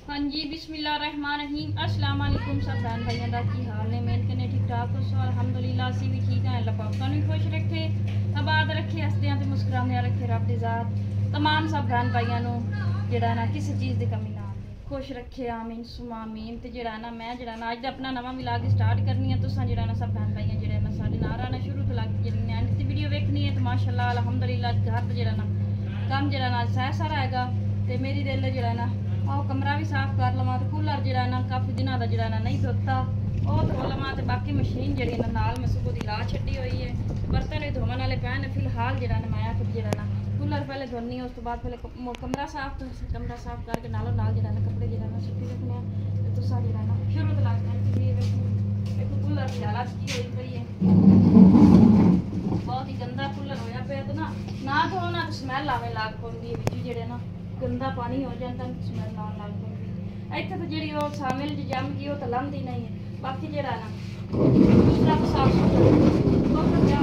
हाँ जी बिस्मिल्लाहिर्रहमानिर्रहीम अस्सलाम वालेकुम सब बहन भाइयों का की हाल ने मेहनत करने ठीक ठाक हो सो अल्हम्दुलिल्लाह असी भी ठीक हैं। अल्लाह पाक सानू खुश रखे आबाद रखे हसदियां ते मुस्कुरांदियां रखे रब दी ज़ात तमाम सब बहन भाइयों नू जेड़ा ना किसी चीज़ की कमी ना आवे खुश रखे आमीन सुमा आमीन। ते जेड़ा ना मैं जेड़ा ना अज अपना नवा मिलाग स्टार्ट करनी है तुसां जेड़ा ना सब बहन भाइयां जेड़ा ना साडे नाल आना शुरू तो लग जेड़ी एंड दी वीडियो वेखनी है तो माशाअल्लाह अल्हम्दुलिल्लाह घर ते जेड़ा ना काम जेड़ा ना सह सारा हैगा ते मेरी दिल जेड़ा ना और कमरा भी साफ कर लवां तो कूलर जरा ना काफ़ी दिनों का जरा ना नहीं धोता वो धो लवां तो बाकी मशीन जी नाल मैं सुबह की ला छड़ी हुई है बर्तन भी धोवन वाले पे ने फिलहाल जरा ना मैं फिर जरा ना कूलर पहले धोनी है उस तो बाद पहले कमरा साफ करके नालों नाल जरा ना कपड़े जरा ना सुट्टी रखने तो तुसा जरा ना शुरू तो लगता है कूलर की हालत की हुई पई है बहुत ही गंदा कूलर होया पे तो ना धो ना तो स्मैल आवे लाग पौंदी है बिच जेड़े ना गंदा पानी हो जाता स्मैल आने लग पी इतने तो जी शामिल जम गई वो तो लंघती नहीं है बाकी जरा ना दूसरा तो साफ सुथरा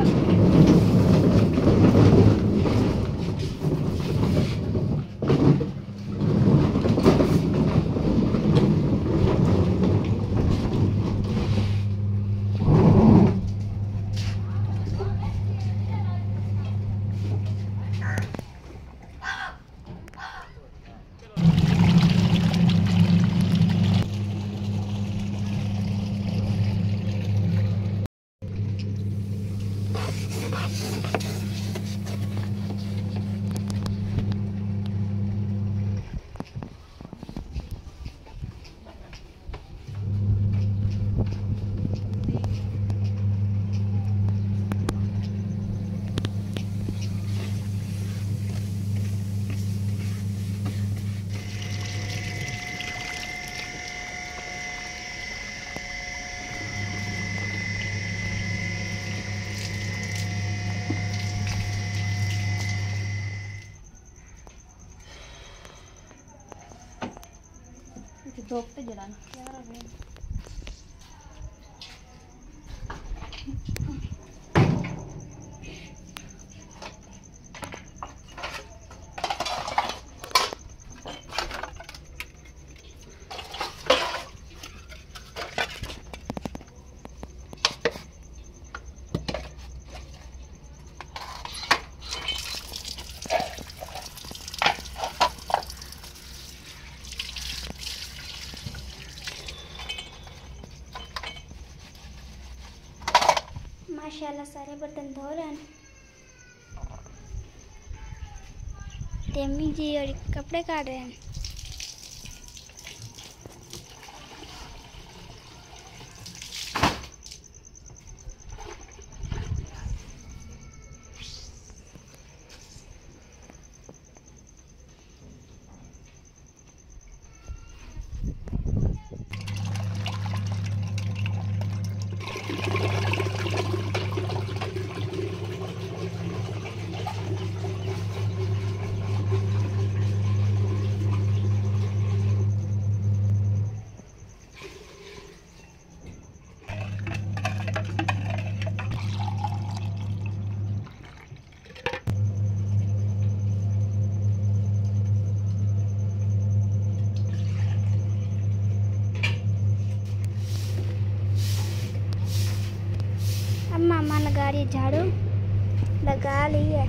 धोते जरा ना यार माशाल्लाह सारे बर्तन धो रहे हैं तेमी जी और कपड़े काट रहे हैं। मामा लगा रही झाड़ू लगा ली है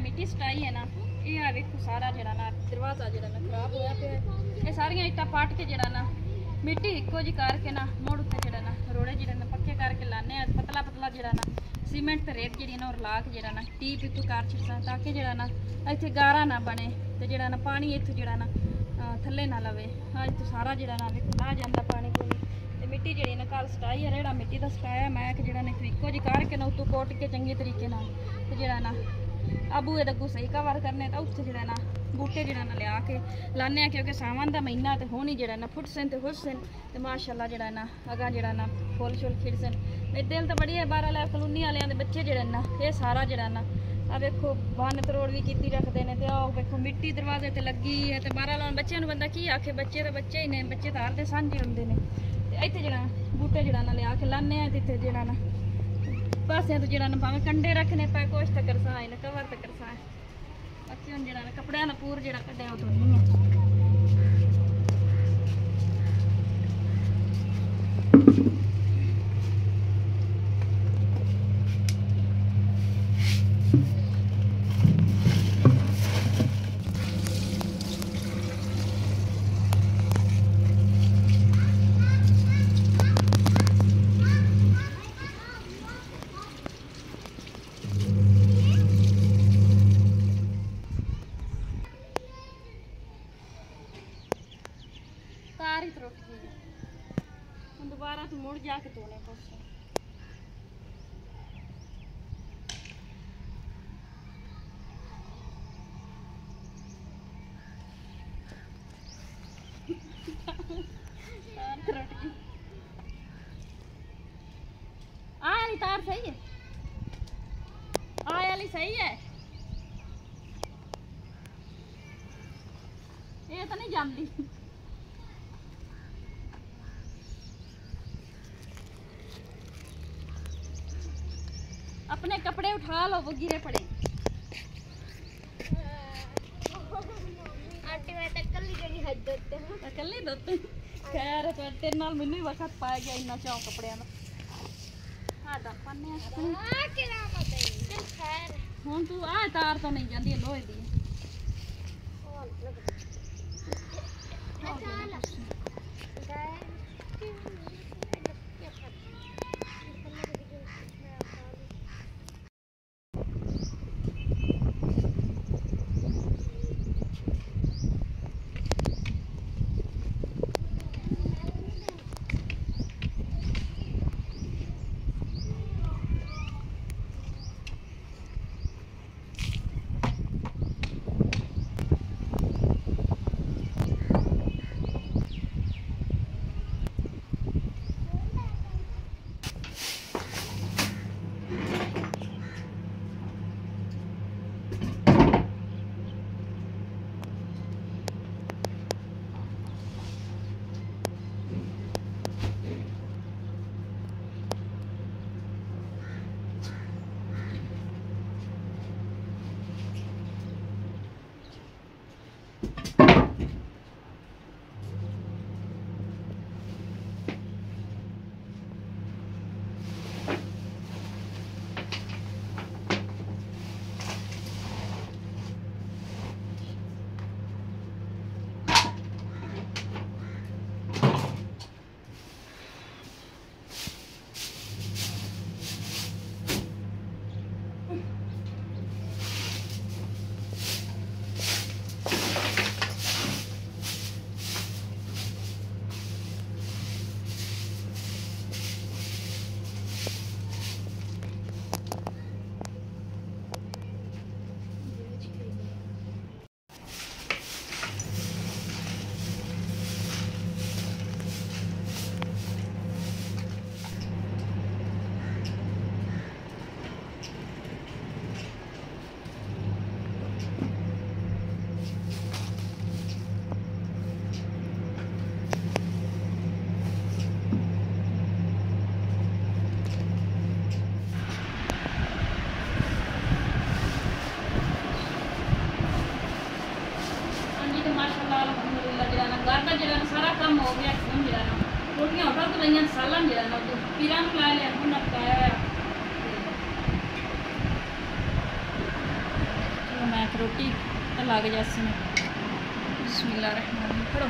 मिट्टी सटाई है ना ये वेखो सारा जरा ना दरवाजा जरा ना खराब होया पे ये सारियां इट्टा पाट के जरा ना मिट्टी इको जी करके ना मुड़ उत्ते जरा ना रोड़े जरा ना पक्के करके लाने पतला पतला जरा ना सीमेंट ते रेत जी ना और ला के जरा ना टीप इको कर छड़सा ताकि जरा ना इत्थे गारा ना बने ते जरा ना पानी इत्थे जरा ना थल्ले ना लवे। अज तो सारा जरा ना वेखो ला जांदा पानी कोई ते मिट्टी जी ना कल सटाई है रेड़ा मिट्टी का सटाया मैं कि जरा ने इको जी करके ना उत्तों कोट के चंगे तरीके नाल ते जेड़ा ना आबू ए दगू सही कवर करने तो उत्थे जेड़ा ना बूटे जेड़ा ना लिया के लाने क्योंकि सावन दा महीना ते होनी जेड़ा ना फुटसन ते हुसन ते माशाअल्लाह जेड़ा ना अगा जेड़ा ना फुल शुल खिड़सन मेरे दिल तो बड़ी है 12 लाख कलोनी वाले दे बच्चे जेड़ा ना ये सारा जेड़ा ना आ देखो बन तरोड़ भी कीती रखते हैं तो आओ देखो मिट्टी दरवाजे ते लगी है तो 12 लाख बच्चों नूं बंदा की आखे बच्चे तो बच्चे ही ने बच्चे तो हर दे सांझे हुंदे ने ते इत्थे जेड़ा बूटे जेड़ा ना लिया के लाने आ ते इत्थे जेड़ा ना पासे तो जेड़ा ना भावें कंडे रखने पे कुछ तक करसाए ने कवर तक करसाए बाकी हुण जेड़ा ना कपड़ियां दा पूर जेड़ा कड्डिया ओह धोनी है तार ही त्रुट गई हम दोबारा तो मुड़ जाके धोने कुछ तार त्रुट गई आ वाली तार सही है आ वाली सही है ये तो नहीं जानती अपने कपड़े उठा लो वो गिरे पड़े आंटी मैं तो कल ही नहीं हद देते हैं कल ही दोते खैर तो तेरे नाल मैनू ही वक्त पाया गया इन्ना चाव कपड़ियां दा साडा पन्ने आ के नाम बताइए खैर हुण तू आ तार तो नहीं जांदी लोहे दी रही सालन जरा ना तो पिरान ला ले हमने पकाया है तो मैं रोटी लग जैसे में बिस्मिल्लाहिर्रहमानिर्रहीम खड़ो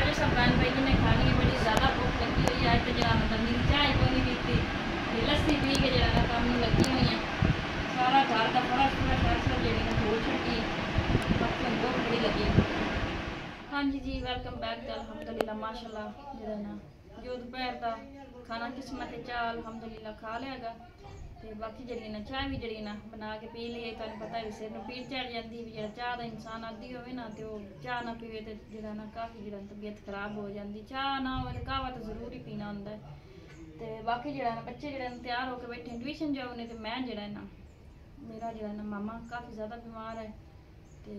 आज सब बहन भाई जी ने खानी है बड़ी ज़्यादा भूख लगी हुई है। आज तो जरा मतलब मेरी चाय को नहीं पीती लस्सी पी के जरा ना काम नहीं लगी हुई है सारा घर का पूरा पूरा फैसला जी ने धो छुट्टी बाकी बहुत बड़ी लगी है। हाँ जी जी वेलकम बैक तो अलहमदुलिल्लाह माशाल्लाह जरा ना जो दोपहर का खाना किस्मत चाह अलहमदुलिल्लाह खा लियागा। तो बाकी जी ना चाह भी जी ना बना के पी लीए। तुम पता भी सिर में पीड़ चढ़ जाती भी जो चाह का इंसान आदि हो ना तो चाह ना पीवे तो जो ना काफ़ी जो तबीयत खराब हो जाती। चाह ना हो तो कहवा तो जरूर ही पीना होंगे। तो बाकी जो ना बच्चे जो तैयार होकर बैठे ट्यूशन जाओ ने तो मैं जो ना मेरा जो ना मामा काफ़ी ज़्यादा बीमार है। तो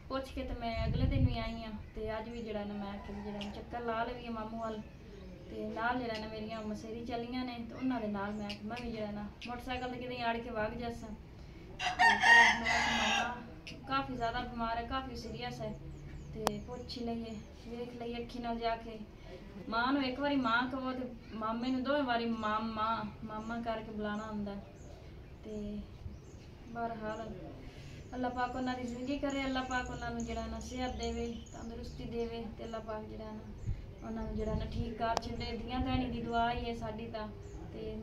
पुछ के तो मैं अगले दिन भी आई हाँ। तो अज भी जो ना मैं जो चक्कर ला लवीए मामू वाल। तो नाल जो ना मेरिया मसेरी चलियाँ ने तो उन्होंने नाल मैं भी जो ना मोटरसाइकिल कि आड़ के वग जासा। मामा काफ़ी ज़्यादा बीमार है, काफ़ी सीरीयस है। तो पुछ लीए वेख लीए अखी नाल जाके। माँ को एक बारी माँ कहो तो मामे को 2 बारी मामा मामा करके बुलाना होंगे। तो बहरहाल अल्लाह पाक उन्होंने जिंदगी करे, अल्लाह पाक उन्होंने जो ना सेहत देवे, तंदुरुस्ती देवे। तो अल्लाह पाक जो ना उन्होंने जो ना ठीक कर छे। दियाँ दैनी की दुआ ही है साड़ी। तो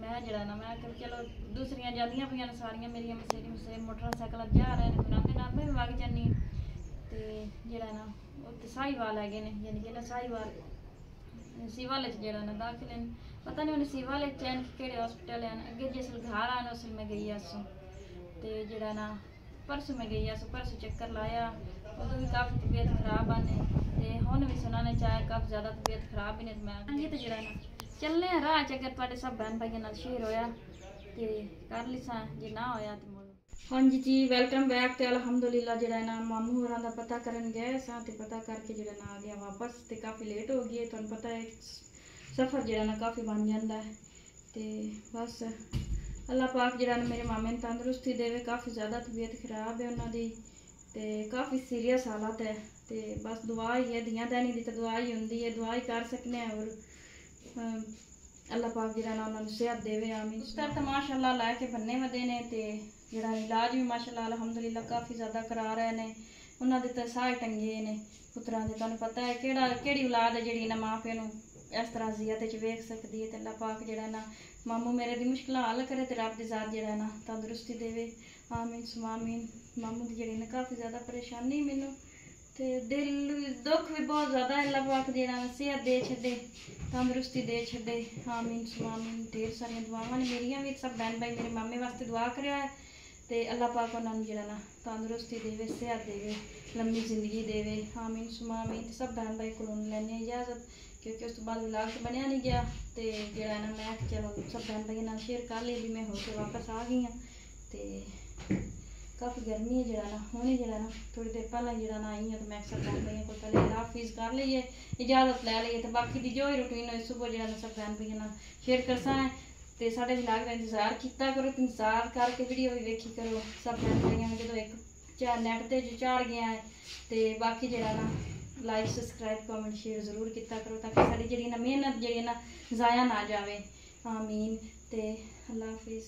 मैं जो ना मैं चलो दूसरिया जादियाँ पे सारिया मेरिया मसेरी मसेरी मोटरसाइकिल जा रहे हैं उन्होंने नाल मैं भी वग जानी। तो जो ना उत्ते साहीवाल है यानी कि साहीवाल सिवल जो ना दाखिल हैं। पता नहीं उन्हें सिवल चैन कि हॉस्पिटल हैं अगे जिसल घर आने उसल मैं गई असों। तो जो ना परसों मैं गई असों परसों चक्कर लाया उदों भी काफ़ी तबीयत खराब आने। तो हुण भी सुना ने चाहे काफ़ी ज़्यादा तबीयत खराब ही ने। मैं जी तो जो ना चलने राह च अगर तुहाडे सब बहन भाइयों नाल शेयर होया तो कर लिसा जे ना होया तो मोड़। हाँ जी वेलकम बैक। तो अलहमदुलिल्लाह जो ना मामू होरां दा पता करन गए सा तो पता करके जो ना आ गया वापस। तो काफ़ी लेट हो गई है, तुहानूं पता है सफ़र जो ना काफ़ी बन जाता है। तो बस अल्लाह पाक जो ना मेरे मामे ने तंदुरुस्ती देवे। काफ़ी ज़्यादा तबीयत खराब है उन्होंने। तो काफ़ी सीरीयस हालत है। तो बस दुआ ही है, दियाँ दैनी की तो दुआ ही होंगी है, दुआ ही कर सकने हैं। और अल्लाह पाक जो ना उन्होंने सेहत देवे आमीन। बिस्तर तो माशाअल्लाह लैके बन्ने वदे ने। तो जो इलाज भी माशाअल्लाह अलहमदुलिल्लाह काफ़ी ज़्यादा करा रहे हैं। उन्होंने तो साह टंगे ने पुत्रा के। तुहानूं पता है कि औलाद है जी ना माँ प्यो नूं इस तरह जियत वेख सकती है। तो अल्लाह पाक जो ना मामू मेरे दी मुश्किल हल करे तो रब दी ज़ात जो ना तंदुरुस्ती देवे आमीन सुमामीन। मामू की जी ना काफ़ी ज़्यादा परेशानी मैनू तो दिल दुख भी बहुत ज़्यादा है। अल्लाह पाक जो ना सेहत दे छे, तंदुरुस्ती दे छे आमीन सुमामीन। ढेर सारिया दुआवां ने मेरिया भी, सब बहन भाई मेरे मामे वास्ते दुआ कर है। तो अल्लाह पाक उन्होंने जो ना तंदुरुस्ती देवे, सेहत देवे, लंबी जिंदगी देवे आमीन सुमामीन। सब बहन भाई को लैने इजाजत क्योंकि उस तो बाद व्लॉग तो बनया नहीं गया। तो जो ना मैं चलो सब बहन भाई नाल शेयर कर ली भी मैं होकर वापस आ गई हाँ। तो काफ़ी गर्मी है जो ना हूँ जो ना थोड़ी देर पहले जो ना आई हाँ। तो मैं सब बहन भाइयों को पहले हाफिज़ कर लीए, इजाजत लै लीए। तो बाकी की जो ही रूटीन हो सुबह जो ना सब बहन भाइयों शेयर करसा है। तो साढ़े व्लॉग का इंतजार किया करो, इंतजार करके वीडियो भी वेखी करो। सब बहन भाइयों में जो एक नैट से चाढ़ गया है। तो बाकी जो ना लाइक सबसक्राइब कमेंट शेयर जरूर किया करो ताकि साड़ी जी ना मेहनत जी ना ज़ाया ना जाए आमीन। तो अल्लाह हाफिज़।